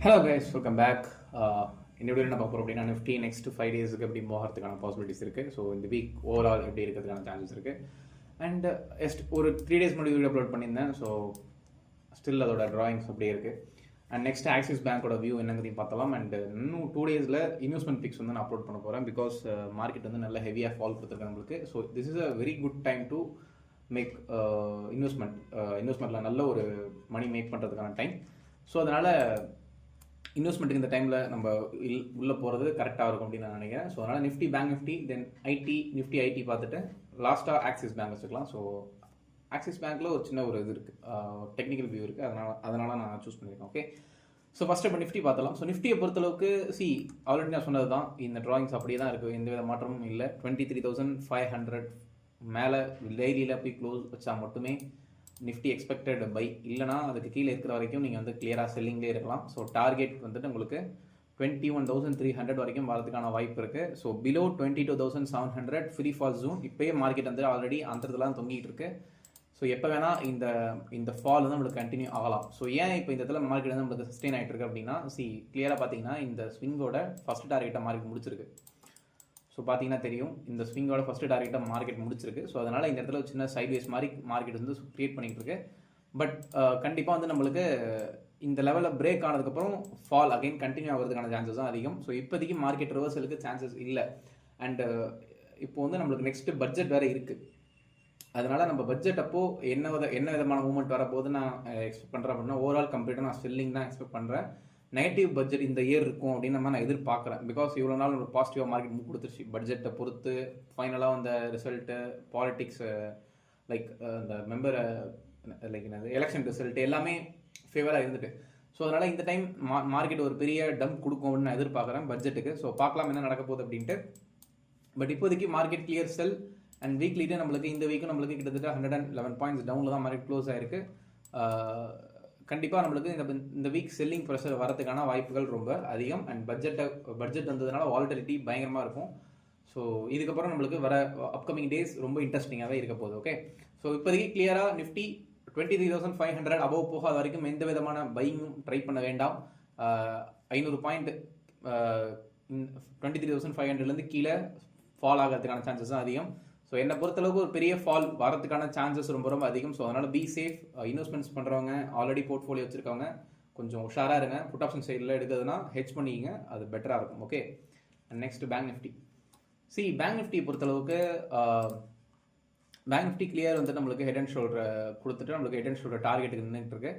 Hello guys, welcome back. இந்த video என்ன பார்க்க போகிறோம் அப்படின்னா, நிஃப்டி நெக்ஸ்ட் 5 டேஸுக்கு எப்படி போகிறதுக்கான பாசிபிலிட்டிஸ் இருக்குது. ஸோ இந்த வீக் ஓவரால் எப்படி இருக்கிறதுக்கான சான்சஸ் இருக்குது. அண்ட் ஒரு 3 டேஸ் முன்னாடி வீடியோ அப்லோட் பண்ணியிருந்தேன். ஸோ ஸ்டில் அதோட ட்ராயிங்ஸ் அப்படியே இருக்குது. அண்ட் நெக்ஸ்ட் ஆக்சிஸ் பேங்கோட வியூ என்னங்கிறதையும் பார்த்தலாம். அண்ட் இன்னும் 2 டேஸில் இன்வெஸ்ட்மெண்ட் பிக்ஸ் வந்து நான் அப்லோட் பண்ண போகிறேன். பிகாஸ் மார்க்கெட் வந்து நல்ல ஹெவியாக ஃபால் கொடுத்துருக்காங்க நம்மளுக்கு. So this is a very good time to make இன்வெஸ்ட்மெண்ட்டில் நல்ல ஒரு மணி மேக் பண்ணுறதுக்கான டைம். ஸோ அதனால் இன்வெஸ்ட்மெண்ட்டுக்கு இந்த டைமில் நம்ம உள்ளே போகிறது கரெக்டாக இருக்கும் அப்படின்னு நான் நினைக்கிறேன். ஸோ அதனால் நிஃப்டி, பேங்க் நிஃப்டி, தென் நிஃப்டி ஐடி பார்த்துட்டு லாஸ்ட்டாக ஆக்சிஸ் பேங்க் வச்சுக்கலாம். ஸோ ஆக்சிஸ் பேங்க்கில் ஒரு சின்ன ஒரு இது இருக்குது, டெக்னிக்கல் வியூ இருக்குது. அதனால் நான் சூஸ் பண்ணியிருக்கேன். ஓகே, ஸோ ஃபஸ்ட்டு இப்போ நிஃப்டி பார்த்தலாம். ஸோ நிஃப்டியை பொறுத்தளவுக்கு ஆல்ரெடி நான் சொன்னது தான், இந்த ட்ராயிங்ஸ் அப்படியே தான் இருக்குது, எந்த வித மாற்றமும் இல்லை. 23,500 மேலே டெய்லியில் போய் க்ளோஸ் வச்சா மட்டுமே நிஃப்டி எக்ஸ்பெக்டட் பை, இல்லைனா அதுக்கு கீழே இருக்கிற வரைக்கும் நீங்கள் வந்து கிளியராக செல்லிங்லேயே இருக்கலாம். ஸோ டார்கெட் வந்துட்டு உங்களுக்கு 21,300 வரைக்கும் வரதுக்கான வாய்ப்பு இருக்குது. So below 22,700 free fall zone. இப்போயே மார்க்கெட் வந்து ஆல்ரெடி அந்த இடத்துல தொங்கிட்டு இருக்கு. ஸோ எப்போ வேணால் இந்த ஃபால் வந்து நம்மளுக்கு கண்டினியூ ஆகலாம். ஸோ ஏன் இப்போ இந்த இடத்துல மார்க்கெட் வந்து நம்மளுக்கு சஸ்டெயின் ஆகிட்டு இருக்கு அப்படின்னா, கிளியராக பார்த்தீங்கன்னா இந்த ஸ்விங்கோட ஃபஸ்ட் டார்கெட்டை மார்க்கெட் முடிச்சிருக்கு. ஸோ பார்த்தீங்கன்னா தெரியும், இந்த ஸ்விங்கோட ஃபஸ்ட்டு டார்கெட்டை மார்க்கெட் முடிச்சிருக்கு. ஸோ அதனால் இந்த இடத்துல சின்ன சைட்வேஸ் மாதிரி மார்க்கெட் வந்து க்ரியேட் பண்ணிகிட்டு இருக்கு. பட் கண்டிப்பாக வந்து நம்மளுக்கு இந்த லெவலில் பிரேக் ஆனதுக்கப்புறம் ஃபால் அகைன் கண்டினியூ ஆகிறதுக்கான சான்சஸ் தான் அதிகம். ஸோ இப்போதைக்கு மார்க்கெட் ரிவர்சலுக்கு சான்சஸ் இல்லை. அண்டு இப்போ வந்து நம்மளுக்கு நெக்ஸ்ட்டு பட்ஜெட் வேறு இருக்குது. அதனால் நம்ம பட்ஜெட் அப்போது என்ன விதமான மூவ்மெண்ட் வரப்போது நான் எக்ஸ்பெக்ட் பண்ணுறேன் அப்படின்னா, ஓவரால் கம்ப்ளீட்டாக நான் செல்லிங் தான் எக்ஸ்பெக்ட் பண்ணுறேன். நெகட்டிவ் பட்ஜெட் இந்த இயர் இருக்கும் அப்படின்னு நான் எதிர்பார்க்குறேன். பிகாஸ் இவ்வளோ நாள் ஒரு பாசிட்டிவாக மார்க்கெட் மூவ் கொடுத்துருச்சு. பட்ஜெட்டை பொறுத்து ஃபைனலாக அந்த ரிசல்ட்டு, பாலிட்டிக்ஸ், லைக் இந்த மெம்பர் லைக் என்னது எலெக்ஷன் ரிசல்ட் எல்லாமே ஃபேவராக இருந்துட்டு. ஸோ அதனால் இந்த டைம் மார்க்கெட் ஒரு பெரிய டம்ப் கொடுக்கும் அப்படின்னு நான் எதிர்பார்க்குறேன் பட்ஜெட்டுக்கு. ஸோ பார்க்கலாம் என்ன நடக்க போகுது அப்படின்ட்டு. பட் இப்போதைக்கு மார்க்கெட் கிளியர் செல். அண்ட் வீக்லிட்டே நம்மளுக்கு இந்த வீக்கும் நம்மளுக்கு கிட்டத்தட்ட 111 பாயிண்ட்ஸ் டவுனில் தான் மார்க்கெட் க்ளோஸ் ஆகிருக்கு. கண்டிப்பாக நம்மளுக்கு இந்த வீக் செல்லிங் ப்ரெஷர் வரதுக்கான வாய்ப்புகள் ரொம்ப அதிகம். அண்ட் பட்ஜெட் வந்ததுனால வாலட்டிலிட்டி பயங்கரமாக இருக்கும். ஸோ இதுக்கப்புறம் நம்மளுக்கு வர அப்கமிங் டேஸ் ரொம்ப இன்ட்ரெஸ்டிங்காகவே இருக்க போகுது. ஓகே, ஸோ இப்போதைக்கு கிளியராக நிஃப்டி 23,500 அபவ் போகாத வரைக்கும் எந்த விதமான பையிங்கும் ட்ரை பண்ண வேண்டாம். 500 பாயிண்ட் 23,500லேருந்து கீழே ஃபால் ஆகிறதுக்கான சான்சஸ் தான் அதிகம். ஸோ என்னை பொறுத்தளவுக்கு ஒரு பெரிய ஃபால் வரதுக்கான சான்சஸ் ரொம்ப அதிகம். ஸோ அதனால் பி சேஃப். இன்வெஸ்ட்மெண்ட்ஸ் பண்ணுறவங்க, ஆல்ரெடி போர்ட்ஃபோலியோ வச்சுருக்கவங்க கொஞ்சம் உஷாராக இருங்க. புட் ஆப்ஷன் சைடில் எடுக்கிறதுனா ஹெட்ஜ் பண்ணிங்க, அது பெட்டராக இருக்கும். Okay, and next bank Nifty. Bank Nifty பொறுத்தளவுக்கு பேங்க் நிஃப்டி கிளியர் வந்துட்டு நம்மளுக்கு ஹெட் அண்ட் ஷோல்டர் கொடுத்துட்டு நம்மளுக்கு ஹெட் அண்ட் ஷோல்டர் டார்கெட்டுக்கு நின்றுட்டு இருக்கு.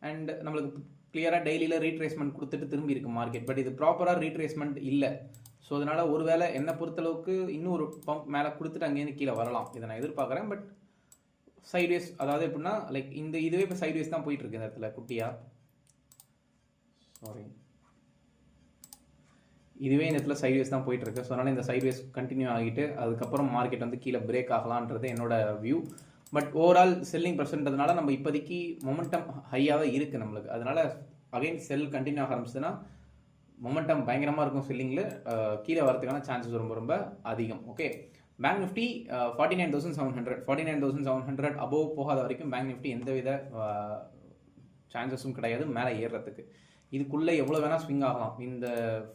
அண்ட் நம்மளுக்கு கிளியராக டெய்லியில் ரீட்ரேஸ்மெண்ட் கொடுத்துட்டு திரும்பி இருக்கு மார்க்கெட். பட் இது ப்ராப்பராக ரீட்ரேஸ்மெண்ட் இல்லை. ஸோ அதனால் ஒரு வேளை என்னை பொறுத்தளவுக்கு இன்னும் ஒரு பம்ப் மேலே கொடுத்துட்டு அங்கேருந்து கீழே வரலாம், இதை நான் எதிர்பார்க்குறேன். பட் சைட்வேஸ், அதாவது எப்படின்னா லைக் இதுவே இப்போ சைட்வேஸ் தான் போயிட்டு இருக்கு இந்த இடத்துல குட்டியாக. இதுவே இந்த இடத்துல சைட்வேஸ் தான் போயிட்டு இருக்கு. ஸோ அதனால் இந்த சைட்வேஸ் கண்டினியூ ஆகிட்டு அதுக்கப்புறம் மார்க்கெட் வந்து கீழே பிரேக் ஆகலான்றது என்னோட வியூ. பட் ஓவரால் செல்லிங் பர்சன்ட்றதுனால நம்ம இப்போதைக்கு மொமெண்டம் ஹையாக தான் இருக்குது நம்மளுக்கு. அதனால் அகைன் செல் கண்டினியூ ஆக ஆரம்பிச்சதுன்னா மொமெண்டம் பயங்கரமாக இருக்கும். செல்லிங்கில் கீழே வரதுக்கான சான்சஸ் ரொம்ப அதிகம். ஓகே, பேங்க் நிஃப்டி 49,700 அபோவ் போகாத வரைக்கும் பேங்க் நிஃப்டி எந்தவித சான்சஸும் கிடையாது மேலே ஏறுறதுக்கு. இதுக்குள்ளே எவ்வளோ வேணால் ஸ்விங் ஆகலாம். இந்த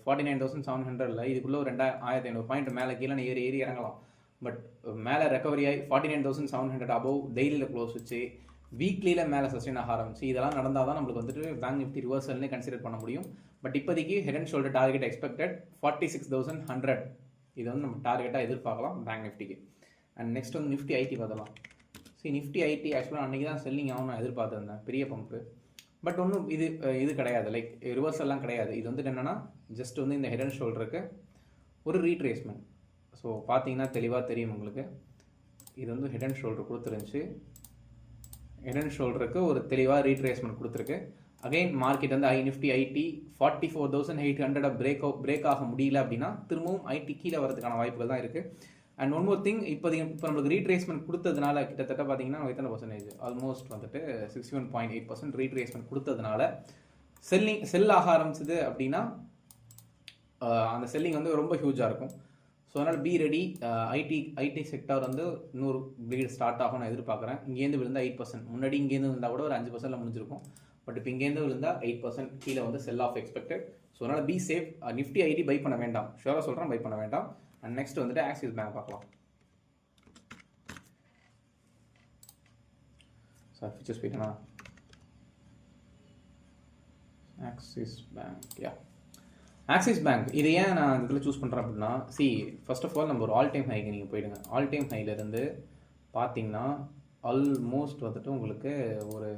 49,700ல் இதுக்குள்ளே ஒரு 2,500 பாயிண்ட் மேலே கீழே ஏறி இறங்கலாம். பட் மேலே ரெக்கவரி ஆகி 49,700 அபோவ் டெய்லியில் க்ளோஸ் வச்சு வீக்லியில் மேலே சஸ்டெயின் ஆக ஆரம்பிச்சு இதெல்லாம் நடந்தால் தான் நம்மளுக்கு வந்துட்டு பேங்க் நிஃப்டி ரிவர்சல்னே கன்சிடர் பண்ண முடியும். பட் இப்போதைக்கு head and shoulder target expected 46,100. இது வந்து நம்ம டார்கெட்டாக எதிர்பார்க்கலாம் பேங்க் நிஃப்டிக்கு. அண்ட் நெக்ஸ்ட் வந்து நிஃப்டி ஐடி பார்த்தலாம். நிஃப்டி ஐடி ஆக்சுவலாக அன்றைக்கி தான் செல்லிங் ஆகும் நான் எதிர்பார்த்துருந்தேன், பெரிய பம்ப்பு. பட் ஒன்றும் இது கிடையாது, லைக் ரிவர்சல்லாம் கிடையாது. இது வந்துட்டு என்னென்னா ஜஸ்ட் வந்து இந்த ஹெட் அண்ட் ஷோல்டருக்கு ஒரு ரீட்ரேஸ்மெண்ட். ஸோ பார்த்தீங்கன்னா தெளிவாக தெரியும் உங்களுக்கு. இது வந்து ஹெட் அண்ட் ஷோல்டர் கொடுத்துருந்துச்சு. ஹெட் அண்ட் ஷோல்டருக்கு ஒரு தெளிவாக ரீட்ரேஸ்மெண்ட் கொடுத்துருக்கு. அகைன் மார்க்கெட் வந்து நிஃப்டி ஐடி 44,800 பிரேக் ஆக முடியல அப்படின்னா திரும்பவும் ஐடி கீழே வரதுக்கான வாய்ப்புகள் தான் இருக்குது. அண்ட் ஒன் மோர் திங், இப்போ நம்மளுக்கு ரீட்ரேஸ்மெண்ட் கொடுத்ததுனால கிட்டத்தட்ட பார்த்தீங்கன்னா எத்தனை பர்சன்டேஜ், ஆல்மோஸ்ட் வந்துட்டு 61.8% ரீட்ரேஸ்மெண்ட் கொடுத்ததுனால செல் ஆக ஆரம்பிச்சது அப்படின்னா அந்த செல்லிங் வந்து ரொம்ப ஹியூஜாக இருக்கும். ஸோ அதனால் பி ரெடி. ஐடி செக்டார் வந்து இன்னொரு ப்ளீட் ஸ்டார்ட் ஆகும்னு எதிர்பார்க்குறேன். இங்கேருந்து விழுந்தால் 8%, முன்னாடி இங்கேருந்து இருந்தால் கூட ஒரு 5%ல் முடிஞ்சிருக்கும். பட் இப்போ இங்கேருந்து விழுந்தால் 8% கீழே வந்து செல் ஆஃப் எக்ஸ்பெக்டட். ஸோ அதனால் be safe. Nifty IT buy பண்ண வேண்டாம், ஷுவராக சொல்கிறேன், பை பண்ண வேண்டாம். அண்ட் நெக்ஸ்ட் வந்துட்டு ஆக்சிஸ் பேங்க் பார்க்கலாம். சார் ஃபியூச்சர்ஸ் போயிட்டேனா? Axis Bank, yeah Axis Bank. இது ஏன் நான் இந்த இதில் சூஸ் பண்ணுறேன் அப்படின்னா, ஃபர்ஸ்ட் ஆஃப் ஆல் நம்ம ஒரு ஆல் டைம் ஹைக்கு நீங்கள் போயிடுங்க. ஆல் டைம் ஹைலேருந்து பார்த்தீங்கன்னா ஆல்மோஸ்ட் வந்துட்டு உங்களுக்கு ஒரு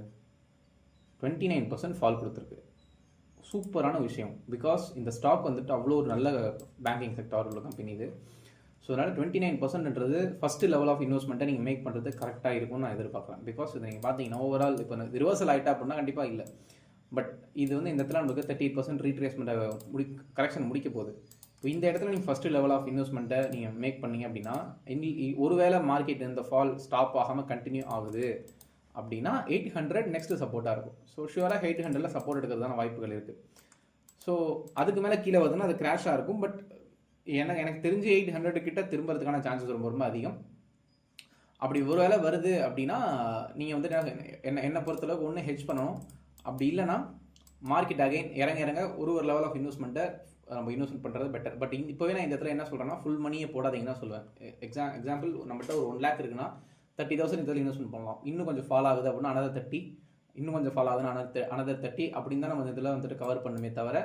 29% ஃபால் கொடுத்துருக்கு. சூப்பரான விஷயம். பிகாஸ் இந்த ஸ்டாக் வந்துட்டு அவ்வளோ ஒரு நல்ல பேங்கிங் செக்டார் உள்ள கம்பெனி இது. ஸோ அதனால் 29%ன்றது ஃபஸ்ட்டு லெவல் ஆஃப் இன்வெஸ்ட்மெண்ட்டை நீங்கள் மேக் பண்ணுறது கரெக்டாக இருக்கும்னு நான் எதிர்பார்க்குறேன். பிகாஸ் இது நீங்கள் பார்த்தீங்கன்னா ஓவரால் இப்போ ரிவர்சல் ஆகிட்டா அப்படின்னா கண்டிப்பாக இல்லை. பட் இது வந்து இந்த இடத்துல நமக்கு 38% ரீட்ரேஸ்மெண்ட்டை கரெக்ஷன் முடிக்க போகுது. இப்போ இந்த இடத்துல நீங்கள் ஃபஸ்ட்டு லெவல் ஆஃப் இன்வெஸ்ட்மெண்ட்டை நீங்கள் மேக் பண்ணீங்க அப்படின்னா, ஒருவேளை மார்க்கெட் இந்த ஃபால் ஸ்டாப் ஆகாமல் கண்டினியூ ஆகுது அப்படின்னா 800 நெக்ஸ்ட்டு சப்போர்ட்டாக இருக்கும். ஸோ ஷுவராக 800ல் சப்போர்ட் எடுக்கிறதான வாய்ப்புகள் இருக்குது. ஸோ அதுக்கு மேலே கீழே வருதுன்னா அது கிராஷாக இருக்கும். பட் எனக்கு தெரிஞ்சு 800 கிட்ட திரும்புறதுக்கான சான்சஸ் ரொம்ப ரொம்ப அதிகம். அப்படி ஒரு வேளை வருது அப்படின்னா நீங்கள் வந்துட்டு என்னை பொறுத்தளவுக்கு ஒன்று ஹெட்ஜ் பண்ணணும். அப்படி இல்லைனா மார்க்கெட் அகைன் இறங்க ஒரு லெவல் ஆஃப் இன்வெஸ்ட்மெண்ட்டை நம்ம இன்வெஸ்ட்மெண்ட் பண்ணுறது பெட்டர். பட் இப்போவே நான் இந்த இடத்துல என்ன சொல்கிறேன்னா, ஃபுல் மணியை போடாதீங்கன்னு தான் சொல்லுவேன். எக்ஸாம்பிள் நம்மகிட்ட ஒரு 1 lakh இருக்குன்னா 30,000 இதில் இன்வெஸ்ட்மெண்ட் பண்ணலாம். இன்னும் கொஞ்சம் ஃபால் ஆகுது அப்படின்னா another 30, இன்னும் கொஞ்சம் ஃபால் ஆகுதுன்னா another 30 அப்படின்னு தான் நம்ம இதில் வந்துட்டு கவர் பண்ணுமே தவிர,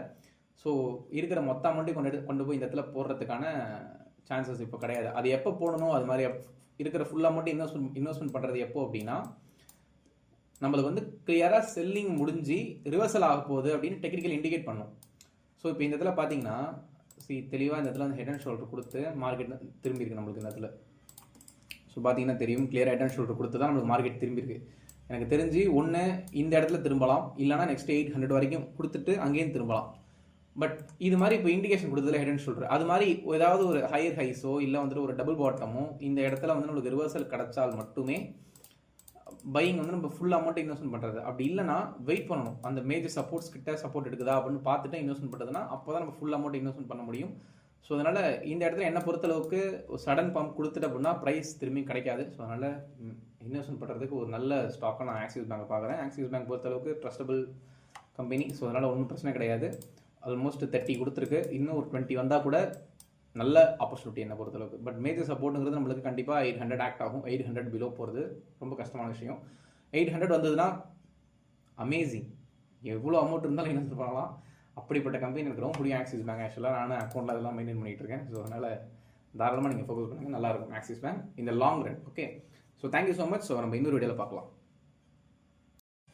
ஸோ இருக்கிற மொத்த அமௌண்ட்டையும் கொண்டு போய் இந்த இடத்துல போடுறதுக்கான சான்சஸ் இப்போ கிடையாது. அது எப்போ போடணும், அது மாதிரி இருக்கிற ஃபுல் அமௌண்ட்டை இன்வெஸ்ட்மெண்ட் பண்ணுறது எப்போ அப்படின்னா, நம்மளுக்கு வந்து கிளியராக செல்லிங் முடிஞ்சு ரிவர்சல் ஆக போகுது அப்படின்னு டெக்னிக்கல் இண்டிகேட் பண்ணும். ஸோ இப்போ இந்த இடத்துல பார்த்தீங்கன்னா தெளிவாக இந்த இடத்துல வந்து ஹெட் அண்ட் ஷோல்டர் கொடுத்து மார்க்கெட் திரும்பி இருக்கு நம்மளுக்கு இந்த இடத்துல. ஸோ பார்த்தீங்கன்னா தெரியும், கிளியராக ஹெட் அண்ட் ஷோல்டர் கொடுத்து தான் நம்மளுக்கு மார்க்கெட் திரும்பி இருக்கு. எனக்கு தெரிஞ்சு ஒன்று இந்த இடத்துல திரும்பலாம், இல்லைனா நெக்ஸ்ட் 800 வரைக்கும் கொடுத்துட்டு அங்கேயும் திரும்பலாம். பட் இது மாதிரி இப்போ இண்டிகேஷன் கொடுத்ததுல ஹெட் அண்ட் ஷோல்டர் அது மாதிரி ஏதாவது ஒரு ஹையர் ஹைஸோ இல்லை வந்துட்டு ஒரு டபுள் பாட்டமோ இந்த இடத்துல வந்து நம்மளுக்கு ரிவர்சல் கிடைச்சால் மட்டுமே பையிங் வந்து நம்ம ஃபுல் அமௌண்ட் இன்வெஸ்ட்மெண்ட் பண்ணுறது. அப்படி இல்லைனா வெயிட் பண்ணணும், அந்த மேஜர் சப்போர்ட்ஸ் கிட்ட சப்போர்ட் எடுக்குதா அப்படின்னு பார்த்துட்டு இன்வெஸ்ட்மெண்ட் பண்ணுறதுனா அப்போ தான் நம்ம ஃபுல் அமௌண்ட் இன்வெஸ்ட்மெண்ட் பண்ண முடியும். ஸோ அதனால் இந்த இடத்துல என்ன பொறுத்தளவுக்கு சடன் பம்ப் கொடுத்துட்டு அப்படின்னா ப்ரைஸ் திரும்பி கிடைக்காது. ஸோ அதனால் இன்வெஸ்ட்மெண்ட் பண்ணுறதுக்கு ஒரு நல்ல ஸ்டாக்காக நான் ஆக்சிஸ் பேங்க் பார்க்குறேன். ஆக்சிஸ் பேங்க் பொறுத்தளவுக்கு ட்ரஸ்டபிள் கம்பெனி. ஸோ அதனால் ஒன்றும் பிரச்சனை கிடையாது. ஆல்மோஸ்ட் 30 கொடுத்துருக்கு, இன்னும் ஒரு 20 வந்தால் கூட நல்ல ஆப்பர்ச்சுனிட்டி என்னை பொறுத்தளவுக்கு. பட் மேஜர் சப்போர்ட்டுங்கிறது நம்மளுக்கு கண்டிப்பாக 800 ஆக்ட் ஆகும். 800 பிலோ போகிறது ரொம்ப கஷ்டமான விஷயம். 800 வந்ததுன்னா அமேசிங், எவ்வளோ அமௌண்ட் இருந்தாலும் இன்வெஸ்ட் பண்ணலாம். அப்படிப்பட்ட கம்பெனி எனக்கு ரொம்ப பிடிக்கும் ஆக்சிஸ் பேங்க். ஆக்சுவலாக நான் அக்கௌண்ட்டில் அதெல்லாம் மெயின்டைன் பண்ணிகிட்டு இருக்கேன். ஸோ அதனால் தாராளமாக நீங்கள் ஃபோக்கஸ் பண்ணுங்கள், நல்லாயிருக்கும் ஆக்சிஸ் பேங்க் இந்த long run. Okay, so thank you so much. So நம்ம இன்னொரு வீடியோவில் பார்க்கலாம்.